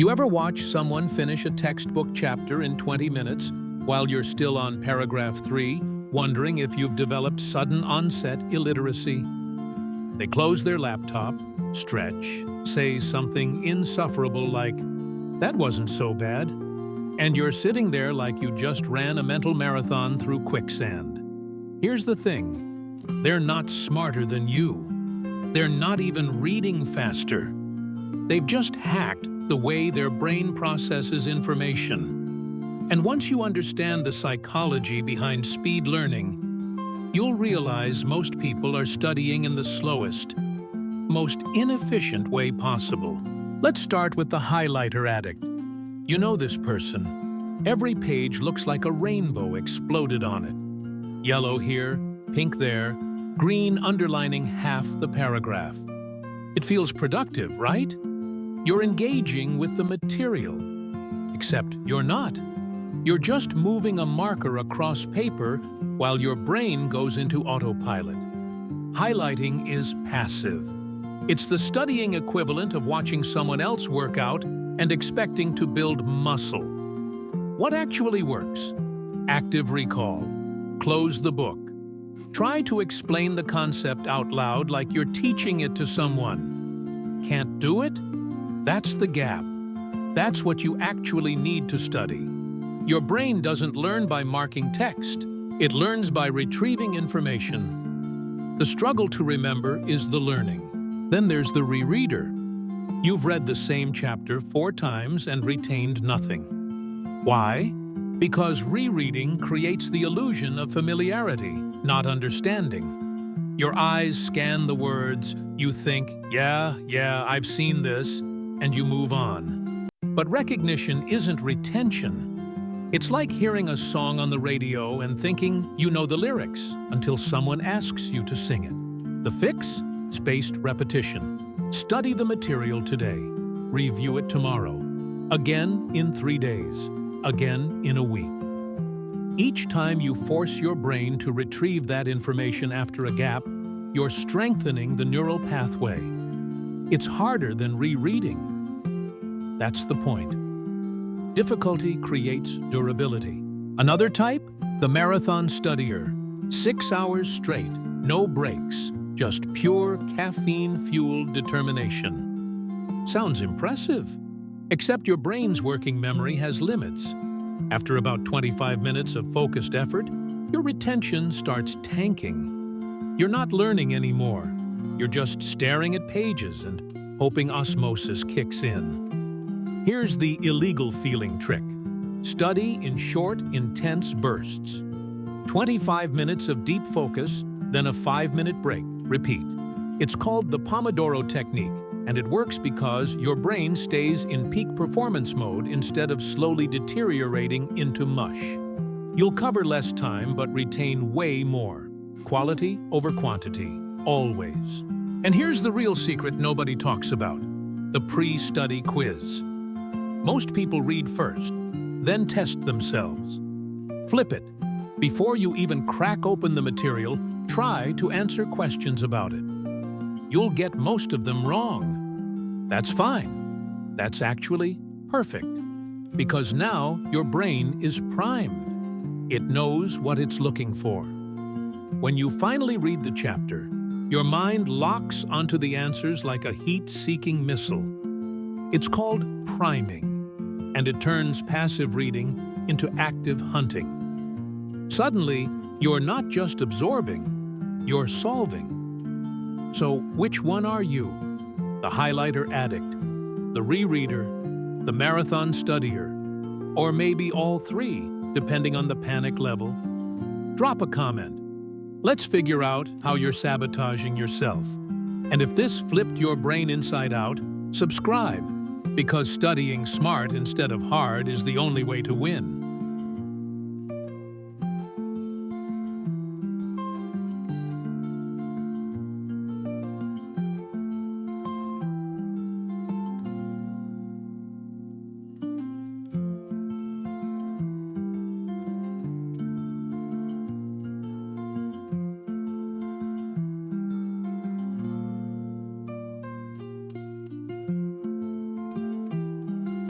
You ever watch someone finish a textbook chapter in 20 minutes while you're still on paragraph 3, wondering if you've developed sudden onset illiteracy? They close their laptop, stretch, say something insufferable like, "That wasn't so bad," and you're sitting there like you just ran a mental marathon through quicksand. Here's the thing, they're not smarter than you. They're not even reading faster. They've just hacked the way their brain processes information. And once you understand the psychology behind speed learning, you'll realize most people are studying in the slowest, most inefficient way possible. Let's start with the highlighter addict. You know this person. Every page looks like a rainbow exploded on it. Yellow here, pink there, green underlining half the paragraph. It feels productive, right? You're engaging with the material. Except you're not. You're just moving a marker across paper while your brain goes into autopilot. Highlighting is passive. It's the studying equivalent of watching someone else work out and expecting to build muscle. What actually works? Active recall. Close the book. Try to explain the concept out loud like you're teaching it to someone. Can't do it? That's the gap. That's what you actually need to study. Your brain doesn't learn by marking text. It learns by retrieving information. The struggle to remember is the learning. Then there's the rereader. You've read the same chapter 4 times and retained nothing. Why? Because rereading creates the illusion of familiarity, not understanding. Your eyes scan the words, you think, yeah, I've seen this, and you move on. But recognition isn't retention. It's like hearing a song on the radio and thinking you know the lyrics until someone asks you to sing it. The fix? Spaced repetition. Study the material today. Review it tomorrow. Again in 3 days. Again in a week. Each time you force your brain to retrieve that information after a gap, you're strengthening the neural pathway. It's harder than rereading. That's the point. Difficulty creates durability. Another type? The marathon studier. 6 hours straight, no breaks, just pure caffeine-fueled determination. Sounds impressive. Except your brain's working memory has limits. After about 25 minutes of focused effort, your retention starts tanking. You're not learning anymore. You're just staring at pages and hoping osmosis kicks in. Here's the illegal feeling trick. Study in short, intense bursts. 25 minutes of deep focus, then a 5-minute break. Repeat. It's called the Pomodoro Technique, and it works because your brain stays in peak performance mode instead of slowly deteriorating into mush. You'll cover less time but retain way more. Quality over quantity, always. And here's the real secret nobody talks about. The pre-study quiz. Most people read first, then test themselves. Flip it. Before you even crack open the material, try to answer questions about it. You'll get most of them wrong. That's fine. That's actually perfect. Because now your brain is primed. It knows what it's looking for. When you finally read the chapter, your mind locks onto the answers like a heat-seeking missile. It's called priming, and it turns passive reading into active hunting. Suddenly, you're not just absorbing, you're solving. So which one are you? The highlighter addict, the rereader, the marathon studier, or maybe all three, depending on the panic level? Drop a comment. Let's figure out how you're sabotaging yourself. And if this flipped your brain inside out, subscribe, because studying smart instead of hard is the only way to win.